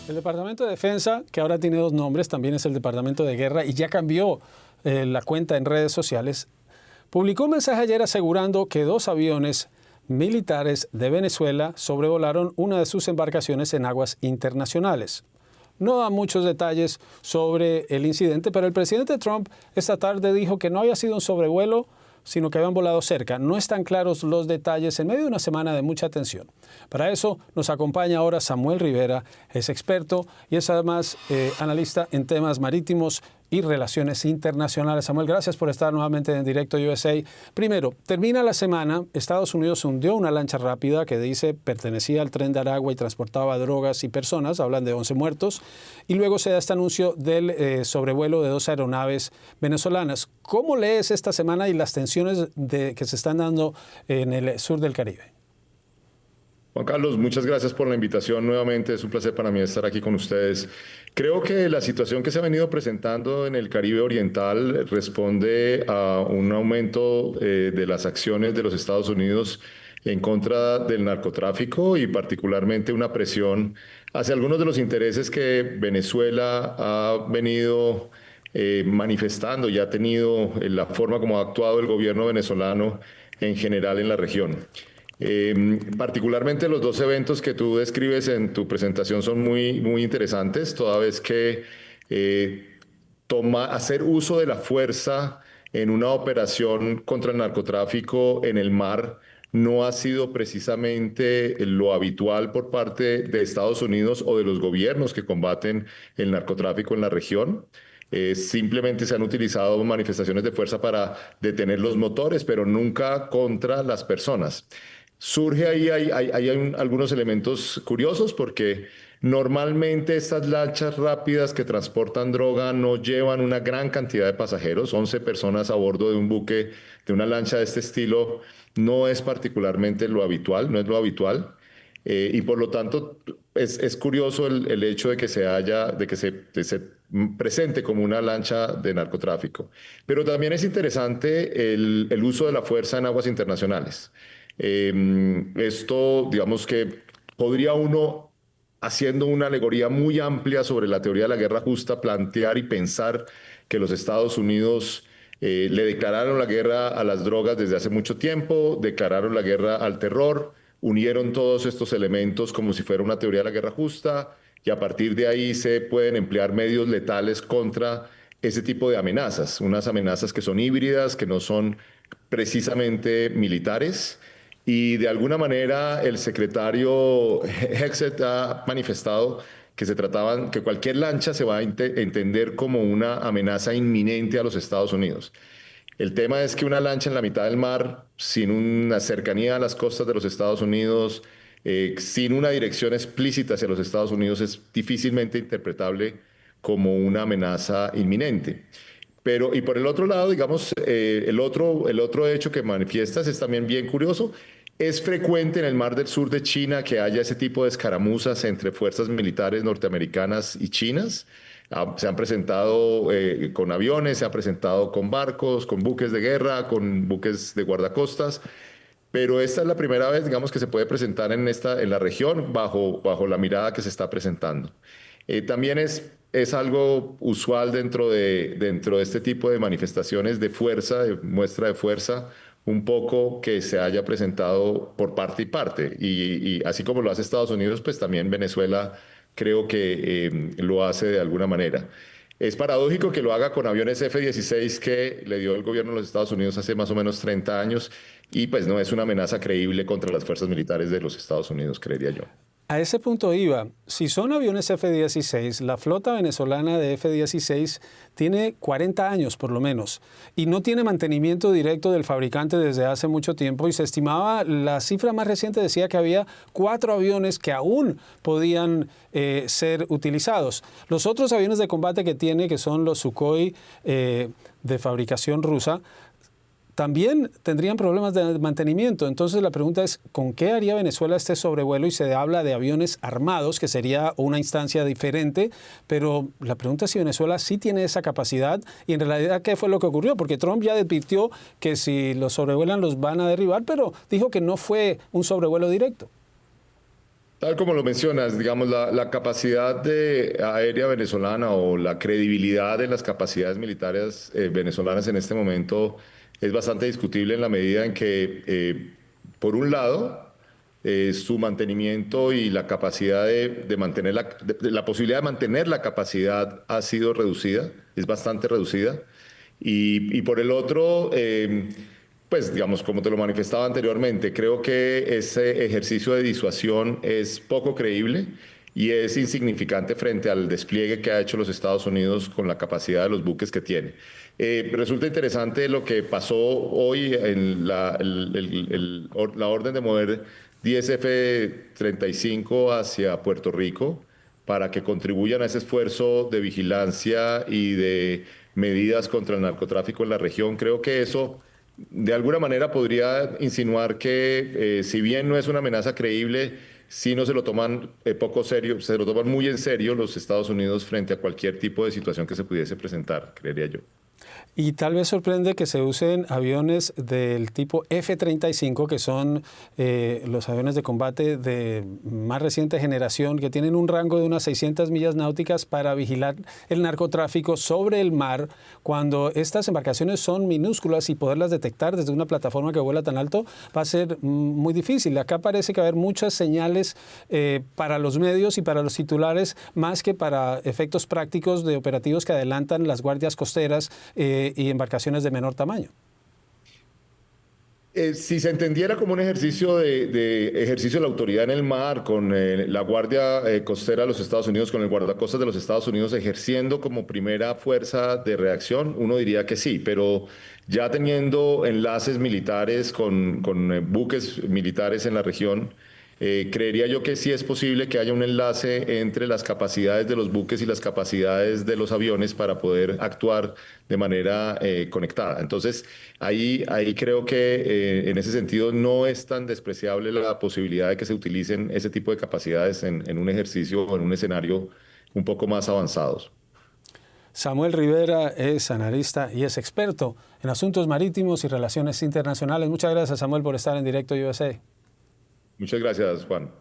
El Departamento de Defensa, que ahora tiene dos nombres, también es el Departamento de Guerra y ya cambió la cuenta en redes sociales, publicó un mensaje ayer asegurando que dos aviones militares de Venezuela sobrevolaron una de sus embarcaciones en aguas internacionales. No da muchos detalles sobre el incidente, pero el presidente Trump esta tarde dijo que no había sido un sobrevuelo, sino que habían volado cerca. No están claros los detalles en medio de una semana de mucha tensión. Para eso nos acompaña ahora Samuel Rivera, es experto y es además analista en temas marítimos y relaciones internacionales. Samuel, gracias por estar nuevamente en Directo USA. Primero, termina la semana, Estados Unidos hundió una lancha rápida que dice pertenecía al Tren de Aragua y transportaba drogas y personas, hablan de 11 muertos, y luego se da este anuncio del sobrevuelo de dos aeronaves venezolanas. ¿Cómo lees esta semana y las tensiones que se están dando en el sur del Caribe? Juan Carlos, muchas gracias por la invitación nuevamente. Es un placer para mí estar aquí con ustedes. Creo que la situación que se ha venido presentando en el Caribe Oriental responde a un aumento de las acciones de los Estados Unidos en contra del narcotráfico y particularmente una presión hacia algunos de los intereses que Venezuela ha venido manifestando y ha tenido la forma como ha actuado el gobierno venezolano en general en la región. Particularmente los dos eventos que tú describes en tu presentación son muy interesantes, toda vez que hacer uso de la fuerza en una operación contra el narcotráfico en el mar no ha sido precisamente lo habitual por parte de Estados Unidos o de los gobiernos que combaten el narcotráfico en la región. Simplemente se han utilizado manifestaciones de fuerza para detener los motores, pero nunca contra las personas. Surge ahí hay algunos elementos curiosos porque normalmente estas lanchas rápidas que transportan droga no llevan una gran cantidad de pasajeros. 11 personas a bordo de un buque, de una lancha de este estilo, no es particularmente lo habitual, no es lo habitual. Y por lo tanto es curioso el hecho de que se presente como una lancha de narcotráfico. Pero también es interesante el uso de la fuerza en aguas internacionales. Esto, digamos que podría uno, haciendo una alegoría muy amplia sobre la teoría de la guerra justa, plantear y pensar que los Estados Unidos le declararon la guerra a las drogas desde hace mucho tiempo, declararon la guerra al terror, unieron todos estos elementos como si fuera una teoría de la guerra justa y a partir de ahí se pueden emplear medios letales contra ese tipo de amenazas, unas amenazas que son híbridas, que no son precisamente militares. Y de alguna manera el secretario Hegseth ha manifestado que cualquier lancha se va a entender como una amenaza inminente a los Estados Unidos. El tema es que una lancha en la mitad del mar, sin una cercanía a las costas de los Estados Unidos, sin una dirección explícita hacia los Estados Unidos, es difícilmente interpretable como una amenaza inminente. Y por el otro lado, digamos, el otro hecho que manifiestas es también bien curioso. Es frecuente en el Mar del Sur de China que haya ese tipo de escaramuzas entre fuerzas militares norteamericanas y chinas. Se han presentado con aviones, se han presentado con barcos, con buques de guerra, con buques de guardacostas. Pero esta es la primera vez, digamos, que se puede presentar en la región bajo la mirada que se está presentando. También es algo usual dentro de este tipo de manifestaciones de fuerza, de muestra de fuerza, un poco que se haya presentado por parte y parte. Y así como lo hace Estados Unidos, pues también Venezuela creo que lo hace de alguna manera. Es paradójico que lo haga con aviones F-16 que le dio el gobierno de los Estados Unidos hace más o menos 30 años y pues no es una amenaza creíble contra las fuerzas militares de los Estados Unidos, creería yo. A ese punto iba. Si son aviones F-16, la flota venezolana de F-16 tiene 40 años por lo menos y no tiene mantenimiento directo del fabricante desde hace mucho tiempo y se estimaba, la cifra más reciente decía que había 4 aviones que aún podían ser utilizados. Los otros aviones de combate que tiene, que son los Sukhoi de fabricación rusa, también tendrían problemas de mantenimiento. Entonces la pregunta es, ¿con qué haría Venezuela este sobrevuelo? Y se habla de aviones armados, que sería una instancia diferente, pero la pregunta es si Venezuela sí tiene esa capacidad y en realidad ¿qué fue lo que ocurrió? Porque Trump ya advirtió que si los sobrevuelan los van a derribar, pero dijo que no fue un sobrevuelo directo. Tal como lo mencionas, digamos, la capacidad aérea venezolana o la credibilidad de las capacidades militares venezolanas en este momento es bastante discutible en la medida en que, por un lado, su mantenimiento y la capacidad de mantener la posibilidad de mantener la capacidad ha sido reducida, es bastante reducida. Y por el otro, pues digamos, como te lo manifestaba anteriormente, creo que ese ejercicio de disuasión es poco creíble y es insignificante frente al despliegue que ha hecho los Estados Unidos con la capacidad de los buques que tiene. Resulta interesante lo que pasó hoy en la orden de mover 10 F-35 hacia Puerto Rico para que contribuyan a ese esfuerzo de vigilancia y de medidas contra el narcotráfico en la región. Creo que eso de alguna manera podría insinuar que si bien no es una amenaza creíble, sí no se lo toman poco serio, se lo toman muy en serio los Estados Unidos frente a cualquier tipo de situación que se pudiese presentar, creería yo. Y tal vez sorprende que se usen aviones del tipo F-35, que son los aviones de combate de más reciente generación, que tienen un rango de unas 600 millas náuticas para vigilar el narcotráfico sobre el mar, cuando estas embarcaciones son minúsculas y poderlas detectar desde una plataforma que vuela tan alto va a ser muy difícil. Acá parece que va a haber muchas señales para los medios y para los titulares, más que para efectos prácticos de operativos que adelantan las guardias costeras y embarcaciones de menor tamaño. Si se entendiera como un ejercicio ejercicio de la autoridad en el mar, con la Guardia Costera de los Estados Unidos, con el guardacostas de los Estados Unidos ejerciendo como primera fuerza de reacción, uno diría que sí, pero ya teniendo enlaces militares con buques militares en la región, creería yo que sí es posible que haya un enlace entre las capacidades de los buques y las capacidades de los aviones para poder actuar de manera conectada. Entonces, ahí creo que en ese sentido no es tan despreciable la posibilidad de que se utilicen ese tipo de capacidades en un ejercicio o en un escenario un poco más avanzados. Samuel Rivera es analista y es experto en asuntos marítimos y relaciones internacionales. Muchas gracias, Samuel, por estar en Directo USA. Muchas gracias, Juan.